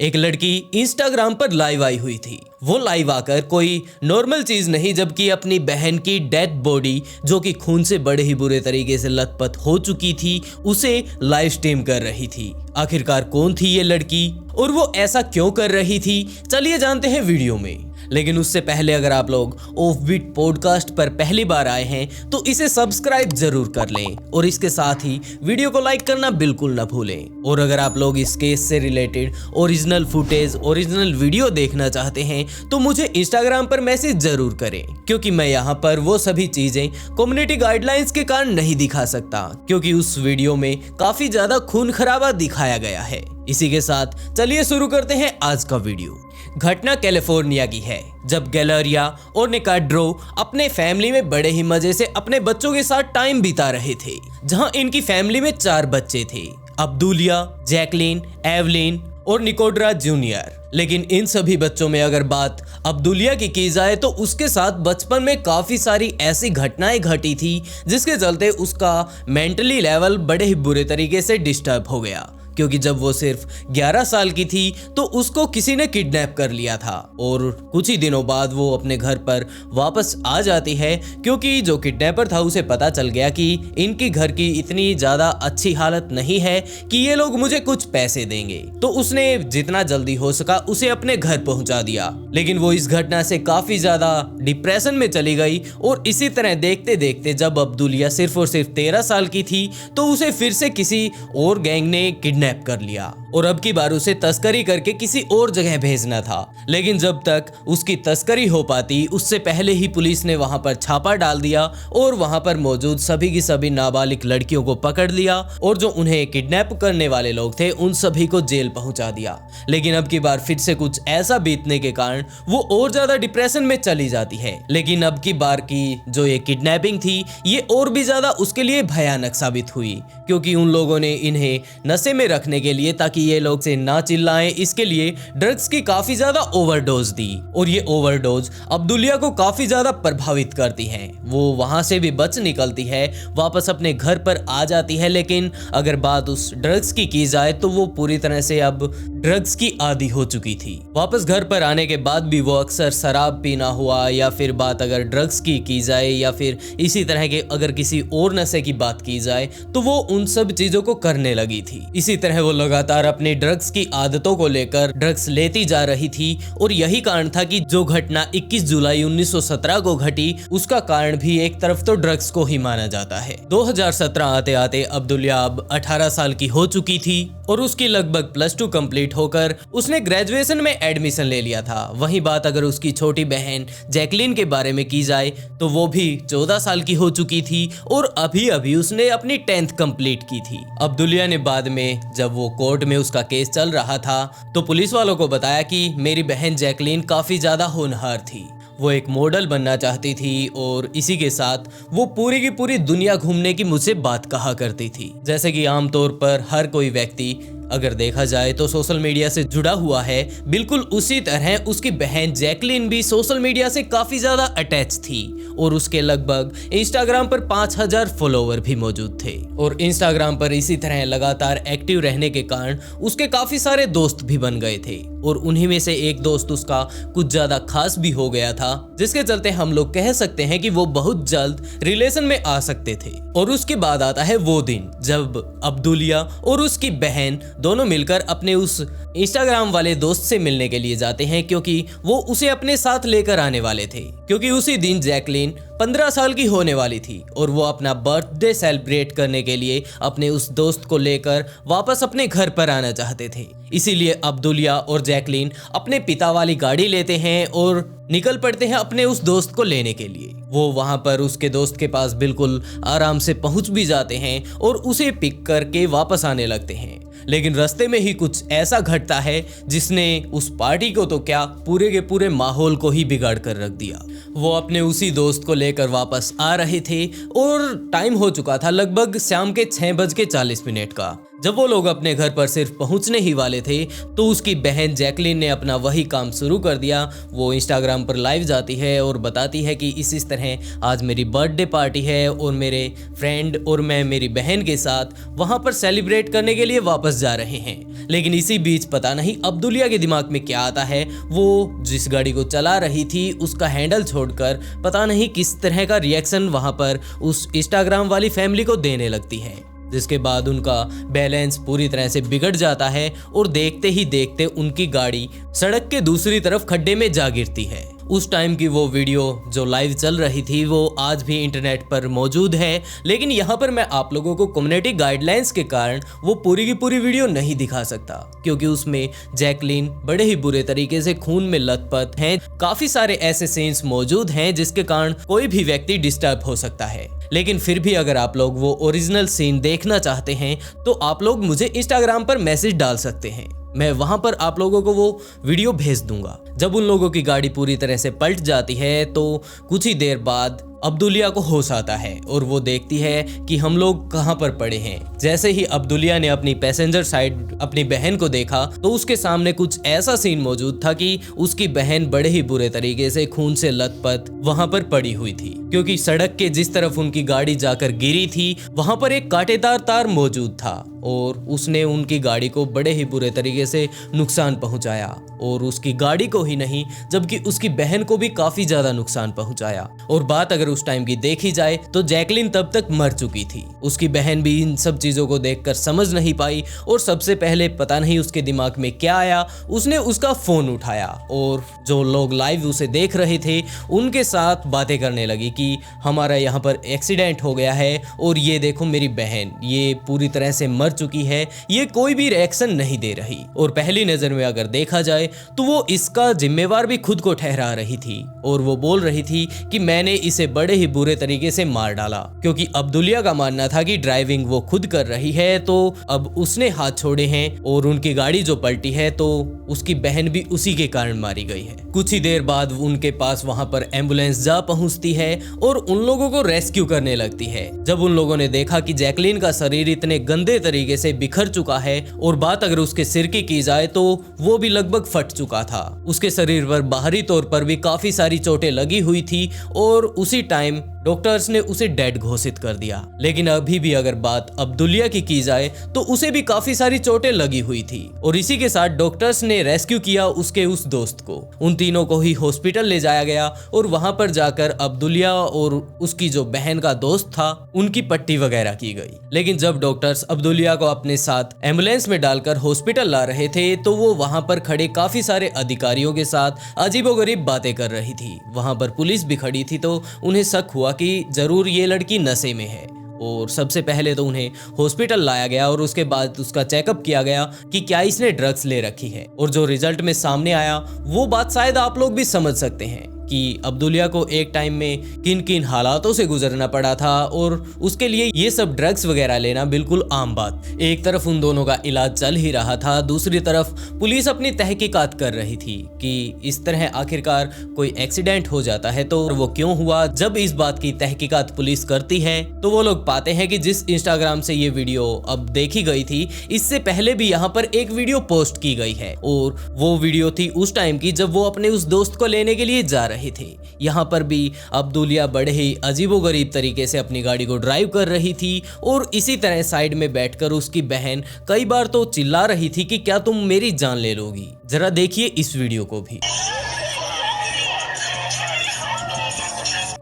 एक लड़की इंस्टाग्राम पर लाइव आई हुई थी। वो लाइव आकर कोई नॉर्मल चीज नहीं, जबकि अपनी बहन की डेड बॉडी जो कि खून से बड़े ही बुरे तरीके से लथपथ हो चुकी थी, उसे लाइव स्ट्रीम कर रही थी। आखिरकार कौन थी ये लड़की और वो ऐसा क्यों कर रही थी, चलिए जानते हैं वीडियो में। लेकिन उससे पहले अगर आप लोग ऑफबीट पॉडकास्ट पर पहली बार आए हैं तो इसे सब्सक्राइब जरूर कर लें और इसके साथ ही वीडियो को लाइक करना बिल्कुल न भूलें। और अगर आप लोग इस केस से related original footage, original video देखना चाहते हैं तो मुझे इंस्टाग्राम पर मैसेज जरूर करें, क्योंकि मैं यहाँ पर वो सभी चीजें कम्युनिटी गाइडलाइंस के कारण नहीं दिखा सकता, क्योंकि उस वीडियो में काफी ज्यादा खून खराबा दिखाया गया है। इसी के साथ चलिए शुरू करते हैं आज का वीडियो। घटना कैलिफोर्निया की है, जब गैलरिया और निकाड्रो अपने फैमिली में बड़े ही मजे से अपने बच्चों के साथ टाइम बिता रहे थे। जहां इनकी फैमिली में 4 बच्चे थे, अब्दुलिया, जैकलीन, एवलिन और निकोड्रा जूनियर। लेकिन इन सभी बच्चों में अगर बात अब्दुलिया की जाए तो उसके साथ बचपन में काफी सारी ऐसी घटनाएं घटी थी जिसके चलते उसका मेंटली लेवल बड़े ही बुरे तरीके से डिस्टर्ब हो गया। क्योंकि जब वो सिर्फ 11 साल की थी तो उसको किसी ने किडनैप कर लिया था और कुछ ही दिनों बाद वो अपने घर पर वापस आ जाती है, क्योंकि जो किडनैपर था उसे पता चल गया कि इनकी घर की इतनी ज़्यादा अच्छी हालत नहीं है कि ये लोग मुझे कुछ पैसे देंगे। तो उसने जितना जल्दी हो सका उसे अपने घर पहुंचा दिया। लेकिन वो इस घटना से काफ़ी ज़्यादा डिप्रेशन में चली गई और इसी तरह देखते देखते जब अब्दुलिया सिर्फ और सिर्फ 13 साल की थी तो उसे फिर से किसी और गैंग ने किडनैप कर लिया और अब की बार उसे तस्करी करके किसी और जगह भेजना था। लेकिन जब तक उसकी तस्करी हो पाती उससे पहले ही पुलिस ने वहां पर छापा डाल दिया और वहां पर मौजूद सभी की सभी नाबालिग लड़कियों को पकड़ लिया और जो उन्हें किडनैप करने वाले लोग थे उन सभी को जेल पहुंचा दिया। लेकिन अब की बार फिर से कुछ ऐसा बीतने के कारण वो और ज्यादा डिप्रेशन में चली जाती है। लेकिन अब की बार की जो ये किडनैपिंग थी ये और भी ज्यादा उसके लिए भयानक साबित हुई, क्योंकि उन लोगों ने इन्हें नशे में रखने के लिए, ताकि ये लोग से ना चिल्लाएं, इसके लिए ड्रग्स की काफी ज्यादा ओवरडोज दी और ये ओवरडोज अब्दुलिया को काफी ज्यादा प्रभावित करती हैं। वो वहां से भी बच निकलती है, वापस अपने घर पर आ जाती है। लेकिन अगर बात उस ड्रग्स की जाए तो वो पूरी तरह से अब ड्रग्स की आदी हो चुकी थी। वापस घर पर आने के बाद भी वो अक्सर शराब पीना हुआ, या फिर बात अगर ड्रग्स की जाए या फिर इसी तरह के अगर किसी और नशे की बात की जाए तो वो उन सब चीजों को करने लगी थी। इसी तरह वो लगातार अपनी ड्रग्स की आदतों को लेकर ड्रग्स लेती जा रही थी और यही कारण था कि जो घटना 21 जुलाई 1917 को घटी उसका कारण भी एक तरफ तो ड्रग्स को ही माना जाता है। 2017 आते आते अब्दुलिया अब 18 साल की हो चुकी थी और उसकी लगभग +2 कंप्लीट होकर उसने ग्रेजुएशन में एडमिशन ले लिया था। वहीं बात अगर उसकी छोटी बहन जैकलीन के बारे में की जाए तो वो भी 14 साल की हो चुकी थी और अभी अभी उसने अपनी 10th कंप्लीट की थी। अब्दुलिया ने बाद में जब वो कोर्ट में उसका केस चल रहा था तो पुलिस वालों को बताया कि मेरी बहन जैकलीन काफी ज्यादा होनहार थी, वो एक मॉडल बनना चाहती थी और इसी के साथ वो पूरी की पूरी दुनिया घूमने की मुझसे बात कहा करती थी। जैसे कि आमतौर पर हर कोई व्यक्ति अगर देखा जाए तो सोशल मीडिया से जुड़ा हुआ है, बिल्कुल उसी तरह उसकी बहन जैकलीन भी सोशल मीडिया से काफी ज्यादा अटैच थी और उसके लगभग इंस्टाग्राम पर 5000 फॉलोवर भी मौजूद थे। और इंस्टाग्राम पर इसी तरह लगातार एक्टिव रहने के कारण उसके काफी सारे दोस्त भी बन गए थे और उन्हीं में से एक दोस्त उसका कुछ ज्यादा खास भी हो गया था, जिसके चलते हम लोग कह सकते हैं कि वो बहुत जल्द रिलेशन में आ सकते थे। और उसके बाद आता है वो दिन जब अब्दुलिया और उसकी बहन दोनों मिलकर अपने उस इंस्टाग्राम वाले दोस्त से मिलने के लिए जाते हैं, क्योंकि वो उसे अपने साथ लेकर आने वाले थे। क्योंकि उसी दिन जैकलीन 15 साल की होने वाली थी और वो अपना बर्थडे सेलिब्रेट करने के लिए अपने उस दोस्त को लेकर वापस अपने घर पर आना चाहते थे। इसीलिए अब्दुलिया और जैकलीन अपने पिता वाली गाड़ी लेते हैं और निकल पड़ते हैं अपने उस दोस्त को लेने के लिए। वो वहां पर उसके दोस्त के पास बिल्कुल आराम से पहुंच भी जाते हैं और उसे पिक करके वापस आने लगते हैं। लेकिन रास्ते में ही कुछ ऐसा घटता है जिसने उस पार्टी को तो क्या, पूरे के पूरे माहौल को ही बिगाड़ कर रख दिया। वो अपने उसी दोस्त को लेकर वापस आ रहे थे और टाइम हो चुका था लगभग शाम के 6:40 का, जब वो लोग अपने घर पर सिर्फ पहुंचने ही वाले थे तो उसकी बहन जैकलिन ने अपना वही काम शुरू कर दिया। वो इंस्टाग्राम पर लाइव जाती है और बताती है कि इस तरह आज मेरी बर्थडे पार्टी है और मेरे फ्रेंड और मैं मेरी बहन के साथ वहां पर सेलिब्रेट करने के लिए वापस जा रहे हैं। लेकिन इसी बीच पता नहीं अब्दुलिया के दिमाग में क्या आता है, वो जिस गाड़ी को चला रही थी उसका हैंडल छोड़कर पता नहीं किस तरह का रिएक्शन वहां पर उस इंस्टाग्राम वाली फैमिली को देने लगती है, जिसके बाद उनका बैलेंस पूरी तरह से बिगड़ जाता है और देखते ही देखते उनकी गाड़ी सड़क के दूसरी तरफ खड्डे में जा गिरती है। उस टाइम की वो वीडियो जो लाइव चल रही थी वो आज भी इंटरनेट पर मौजूद है, लेकिन यहाँ पर मैं आप लोगों को कम्युनिटी गाइडलाइंस के कारण वो पूरी की पूरी वीडियो नहीं दिखा सकता, क्योंकि उसमें जैकलिन बड़े ही बुरे तरीके से खून में लथपथ हैं। काफी सारे ऐसे सीन्स मौजूद हैं जिसके कारण कोई भी व्यक्ति डिस्टर्ब हो सकता है। लेकिन फिर भी अगर आप लोग वो ओरिजिनल सीन देखना चाहते हैं तो आप लोग मुझे इंस्टाग्राम पर मैसेज डाल सकते हैं, मैं वहां पर आप लोगों को वो वीडियो भेज दूंगा। जब उन लोगों की गाड़ी पूरी तरह से पलट जाती है तो कुछ ही देर बाद अब्दुलिया को होश आता है और वो देखती है कि हम लोग कहां पर पड़े हैं। जैसे ही अब्दुलिया ने अपनी पैसेंजर साइड अपनी बहन को देखा तो उसके सामने कुछ ऐसा सीन मौजूद था कि उसकी बहन बड़े ही बुरे तरीके से खून से लथपथ वहां पर पड़ी हुई थी, क्योंकि सड़क के जिस तरफ उनकी गाड़ी जाकर गिरी थी वहां पर एक कांटेदार तार मौजूद था और उसने उनकी गाड़ी को बड़े ही बुरे तरीके से नुकसान पहुंचाया, और उसकी गाड़ी को ही नहीं जबकि उसकी बहन को भी काफी ज्यादा नुकसान पहुंचाया। और बात अगर उस टाइम की देखी जाए तो जैकलिन तब तक मर चुकी थी। उसकी बहन भी इन सब चीजों को देखकर समझ नहीं पाई और सबसे पहले पता नहीं उसके दिमाग में क्या आया, उसने उसका फोन उठाया और जो लोग लाइव उसे देख रहे थे उनके साथ बातें करने लगी कि हमारा यहाँ पर एक्सीडेंट हो गया है और ये देखो मेरी बहन ये पूरी तरह से मर चुकी है, ये कोई भी रिएक्शन नहीं दे रही। और पहली नजर में अगर देखा जाए तो वो इसका जिम्मेवार भी खुद को ठहरा रही थी और वो बोल रही थी कि मैंने इसे बड़े ही बुरे तरीके से मार डाला, क्योंकि अब्दुलिया का मानना था कि ड्राइविंग वो खुद कर रही है तो अब उसने हाथ छोड़े हैं और उनकी गाड़ी जो पलटी है तो उसकी बहन भी उसी के कारण मारी गई है। कुछ ही देर बाद उनके पास वहां पर एम्बुलेंस जा पहुंचती है और उन लोगों को रेस्क्यू करने लगती है। जब उन लोगों ने देखा कि जैकलिन का शरीर इतने गंदे तरीके से बिखर चुका है और बात अगर उसके सिर की जाए तो वो भी लगभग फट चुका था, उसके शरीर पर बाहरी तौर पर भी काफी सारी चोटें लगी हुई थी और उसी टाइम डॉक्टर्स ने उसे डेड घोषित कर दिया। लेकिन अभी भी अगर बात अब्दुलिया की जाए तो उसे भी काफी सारी चोटें लगी हुई थी और इसी के साथ डॉक्टर्स ने रेस्क्यू किया उसके उस दोस्त को। उन तीनों को ही हॉस्पिटल ले जाया गया और वहां पर जाकर अब्दुलिया और उसकी जो बहन का दोस्त था उनकी पट्टी वगैरह की गई। लेकिन जब डॉक्टर्स अब्दुलिया को अपने साथ एम्बुलेंस में डालकर हॉस्पिटल ला रहे थे तो वो वहां पर खड़े काफी सारे अधिकारियों के साथ अजीबोगरीब बातें कर रही थी। वहां पर पुलिस भी खड़ी थी तो उन्हें शक हुआ कि जरूर ये लड़की नशे में है और सबसे पहले तो उन्हें हॉस्पिटल लाया गया और उसके बाद उसका चेकअप किया गया कि क्या इसने ड्रग्स ले रखी है। और जो रिजल्ट में सामने आया वो बात शायद आप लोग भी समझ सकते हैं कि अब्दुलिया को एक टाइम में किन किन हालातों से गुजरना पड़ा था और उसके लिए ये सब ड्रग्स वगैरह लेना बिल्कुल आम बात। एक तरफ उन दोनों का इलाज चल ही रहा था, दूसरी तरफ पुलिस अपनी तहकीकात कर रही थी कि इस तरह आखिरकार कोई एक्सीडेंट हो जाता है तो वो क्यों हुआ। जब इस बात की तहकीकात पुलिस करती है तो वो लोग पाते हैं कि जिस इंस्टाग्राम से ये वीडियो अब देखी गई थी इससे पहले भी यहाँ पर एक वीडियो पोस्ट की गई है और वो वीडियो थी उस टाइम की जब वो अपने उस दोस्त को लेने के लिए जा रहे थे। यहाँ पर भी अब्दुलिया बड़े ही अजीबोगरीब तरीके से अपनी गाड़ी को ड्राइव कर रही थी और इसी तरह साइड में बैठकर उसकी बहन कई बार तो चिल्ला रही थी कि क्या तुम मेरी जान ले लोगी। जरा देखिए इस वीडियो को भी।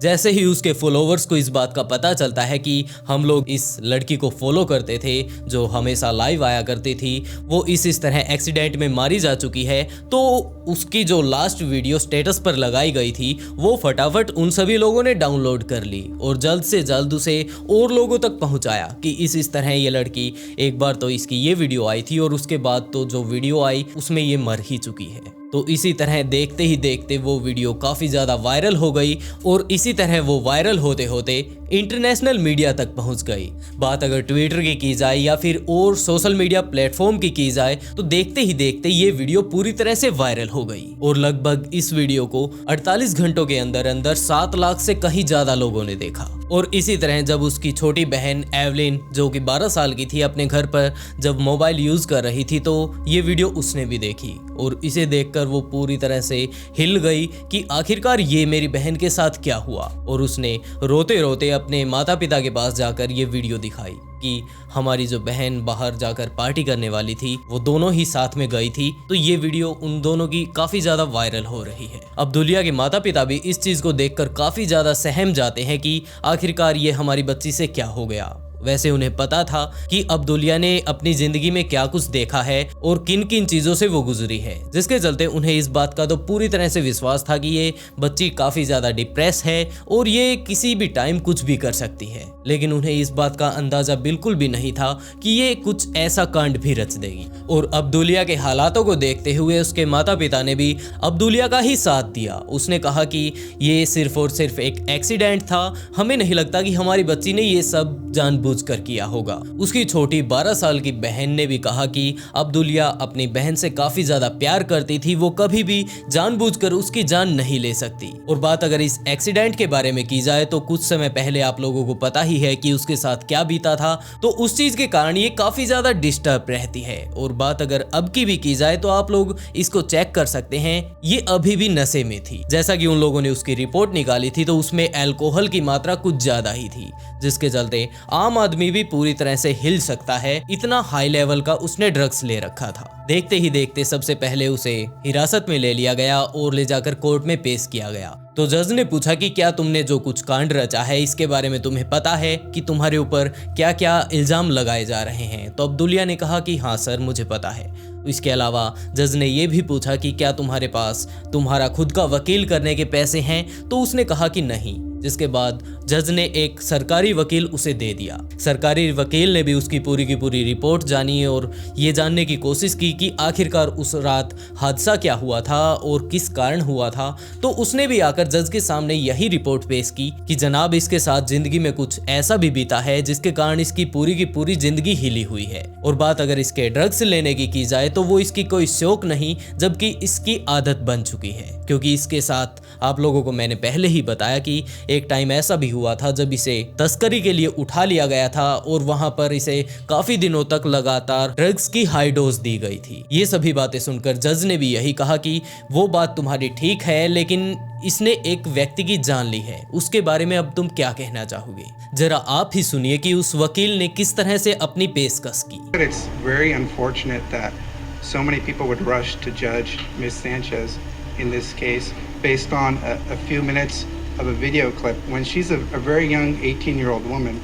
जैसे ही उसके फॉलोवर्स को इस बात का पता चलता है कि हम लोग इस लड़की को फॉलो करते थे जो हमेशा लाइव आया करती थी, वो इस तरह एक्सीडेंट में मारी जा चुकी है, तो उसकी जो लास्ट वीडियो स्टेटस पर लगाई गई थी वो फटाफट उन सभी लोगों ने डाउनलोड कर ली और जल्द से जल्द उसे और लोगों तक पहुंचाया कि इस तरह ये लड़की, एक बार तो इसकी ये वीडियो आई थी और उसके बाद तो जो वीडियो आई उसमें ये मर ही चुकी है। तो इसी तरह देखते ही देखते वो वीडियो काफ़ी ज़्यादा वायरल हो गई और इसी तरह वो वायरल होते होते इंटरनेशनल मीडिया तक पहुंच गई। बात अगर ट्विटर की जाए या फिर और सोशल मीडिया प्लेटफॉर्म की जाए तो देखते ही देखते ये वीडियो पूरी तरह से वायरल हो गई और लगभग इस वीडियो को 48 घंटों के अंदर अंदर 7 लाख से कहीं ज्यादा लोगों ने देखा। और इसी तरह जब उसकी छोटी बहन एवलिन जो कि 12 साल की थी अपने घर पर जब मोबाइल यूज कर रही थी तो ये वीडियो उसने भी देखी और इसे देखकर वो पूरी तरह से हिल गई कि आखिरकार ये मेरी बहन के साथ क्या हुआ। और उसने रोते रोते अपने माता पिता के पास जाकर ये वीडियो दिखाई कि हमारी जो बहन बाहर जाकर पार्टी करने वाली थी वो दोनों ही साथ में गई थी। तो ये वीडियो उन दोनों की काफी ज्यादा वायरल हो रही है। अब्दुलिया के माता पिता भी इस चीज को देखकर काफी ज्यादा सहम जाते हैं कि आखिरकार ये हमारी बच्ची से क्या हो गया। वैसे उन्हें पता था कि अब्दुलिया ने अपनी जिंदगी में क्या कुछ देखा है और किन किन चीजों से वो गुजरी है, जिसके चलते उन्हें इस बात का तो पूरी तरह से विश्वास था कि ये बच्ची काफी ज्यादा डिप्रेस है और ये किसी भी टाइम कुछ भी कर सकती है। लेकिन उन्हें इस बात का अंदाजा बिल्कुल भी नहीं था कि ये कुछ ऐसा कांड भी रच देगी। और अब्दुलिया के हालातों को देखते हुए उसके माता पिता ने भी अब्दुलिया का ही साथ दिया। उसने कहा कि ये सिर्फ और सिर्फ एक एक्सीडेंट था, हमें नहीं लगता कि हमारी बच्ची ने ये सब जानबूझकर किया होगा। उसकी छोटी 12 साल की बहन ने भी कहा कि अब्दुलिया अपनी बहन से काफी ज्यादा प्यार करती थी, वो कभी भी जानबूझकर उसकी जान नहीं ले सकती। और बात अगर इस एक्सीडेंट के बारे में की जाए तो कुछ समय पहले आप लोगों को पता ही है कि उसके साथ क्या बीता था, तो उस चीज के कारण ये काफी ज्यादा डिस्टर्ब रहती है। और बात अगर अब की जाए तो आप लोग इसको चेक कर सकते हैं, ये अभी भी नशे में थी। जैसा कि उन लोगों ने उसकी रिपोर्ट निकाली थी तो उसमें अल्कोहल की मात्रा कुछ ज्यादा ही थी, जिसके चलते आम आदमी भी पूरी तरह से हिल सकता है, इतना हाई लेवल का उसने ड्रग्स ले रखा था। देखते ही देखते सबसे पहले उसे हिरासत में ले लिया गया और ले जाकर कोर्ट में पेश किया गया। तो जज ने पूछा कि क्या तुमने जो कुछ कांड रचा है इसके बारे में तुम्हें पता है कि तुम्हारे ऊपर क्या क्या इल्जाम लगाए जा रहे हैं। तो अब्दुलिया ने कहा कि हाँ सर, मुझे पता है। इसके अलावा जज ने यह भी पूछा कि क्या तुम्हारे पास तुम्हारा खुद का वकील करने के पैसे हैं, तो उसने कहा कि नहीं। जिसके बाद जज ने एक सरकारी वकील उसे दे दिया। सरकारी वकील ने भी उसकी पूरी की पूरी रिपोर्ट जानी और ये जानने की कोशिश की कि आखिरकार उस रात हादसा क्या हुआ था और किस कारण हुआ था। तो उसने भी आकर जज के सामने यही रिपोर्ट पेश की कि जनाब इसके साथ जिंदगी में कुछ ऐसा भी बीता है जिसके कारण इसकी पूरी जिंदगी हिली हुई है। और बात अगर इसके ड्रग्स लेने की जाए तो वो इसकी कोई शौक नहीं, जबकि इसकी आदत बन चुकी है। क्योंकि इसके साथ आप लोगों को मैंने पहले ही बताया कि एक टाइम ऐसा भी हुआ था जब इसे तस्करी के लिए उठा लिया गया था और वहां पर इसे काफी दिनों तक लगातार ड्रग्स की हाई डोज दी गई थी। ये सभी बातें सुनकर जज ने भी यही कहा कि वो बात तुम्हारी ठीक है, लेकिन इसने एक व्यक्ति की जान ली है, उसके बारे में अब तुम क्या कहना चाहोगे? जरा आप ही सुनिए कि उस वकील ने किस तरह से अपनी पेशकश की। It's very unfortunate that so many people would rush to judge Ms. Sanchez in this case based on a few minutes of a video clip when she's a very young 18-year-old woman.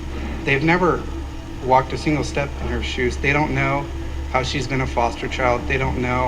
They've never walked a single step in her shoes. They don't know how she's been a foster child. They don't know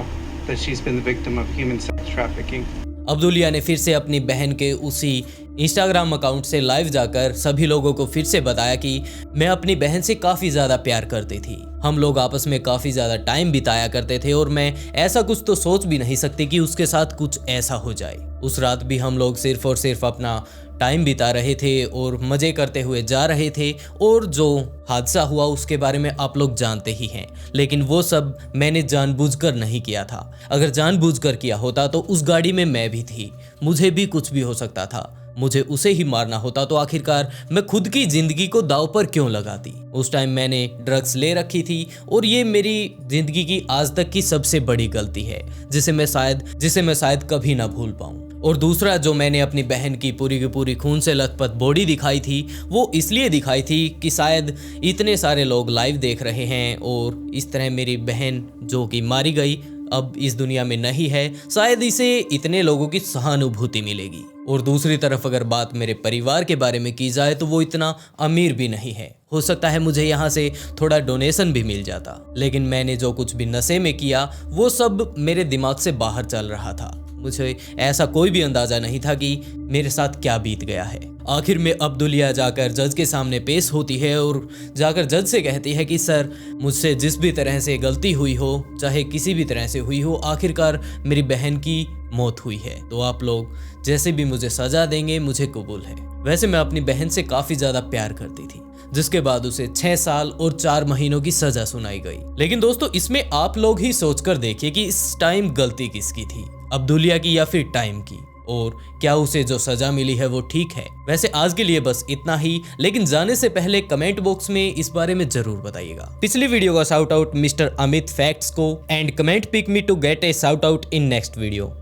that she's been the victim of human sex trafficking. अब्दुलिया ने फिर से अपनी बहन के उसी Instagram account से live जाकर सभी लोगों को फिर से बताया कि मैं अपनी बहन से काफ़ी ज़्यादा प्यार करती थी, हम लोग आपस में काफ़ी ज़्यादा टाइम बिताया करते थे और मैं ऐसा कुछ तो सोच भी नहीं सकती कि उसके साथ कुछ ऐसा हो जाए। उस रात भी हम लोग सिर्फ और सिर्फ अपना टाइम बिता रहे थे और मज़े करते हुए जा रहे थे। और जो हादसा हुआ उसके बारे में आप लोग जानते ही हैं, लेकिन वो सब मैंने जानबूझकर नहीं किया था। अगर जानबूझकर किया होता तो उस गाड़ी में मैं भी थी, मुझे भी कुछ भी हो सकता था, मुझे उसे ही मारना होता। तो आखिरकार मैं खुद की जिंदगी को दांव पर क्यों लगाती? उस टाइम मैंने ड्रग्स ले रखी थी और ये मेरी जिंदगी की आज तक की सबसे बड़ी गलती है जिसे मैं शायद कभी ना भूल पाऊं। और दूसरा, जो मैंने अपनी बहन की पूरी खून से लथपथ बॉडी दिखाई थी वो इसलिए दिखाई थी कि शायद इतने सारे लोग लाइव देख रहे हैं और इस तरह मेरी बहन जो कि मारी गई अब इस दुनिया में नहीं है, शायद इसे इतने लोगों की सहानुभूति मिलेगी। और दूसरी तरफ अगर बात मेरे परिवार के बारे में की जाए तो वो इतना अमीर भी नहीं है, हो सकता है मुझे यहाँ से थोड़ा डोनेशन भी मिल जाता, लेकिन मैंने जो कुछ भी नशे में किया वो सब मेरे दिमाग से बाहर चल रहा था। मुझे ऐसा कोई भी अंदाजा नहीं था कि मेरे साथ क्या बीत गया है। आखिर में अब्दुलिया जाकर जज के सामने पेश होती है और जाकर जज से कहती है कि सर, मुझसे जिस भी तरह से गलती हुई हो, चाहे किसी भी तरह से हुई हो, आखिरकार मेरी बहन की मौत हुई है, तो आप लोग जैसे भी मुझे सजा देंगे मुझे कबूल है। वैसे मैं अपनी बहन से काफी ज्यादा प्यार करती थी, जिसके बाद उसे 6 साल और 4 महीनों की सजा सुनाई गई। लेकिन दोस्तों, इसमें आप लोग ही सोचकर देखिए कि इस टाइम गलती किसकी थी, अब्दुलिया की या फिर टाइम की, और क्या उसे जो सजा मिली है वो ठीक है। वैसे आज के लिए बस इतना ही, लेकिन जाने से पहले कमेंट बॉक्स में इस बारे में जरूर बताइएगा। पिछली वीडियो का shout out mister Amit facts को, and comment pick me to get a shout out in next video.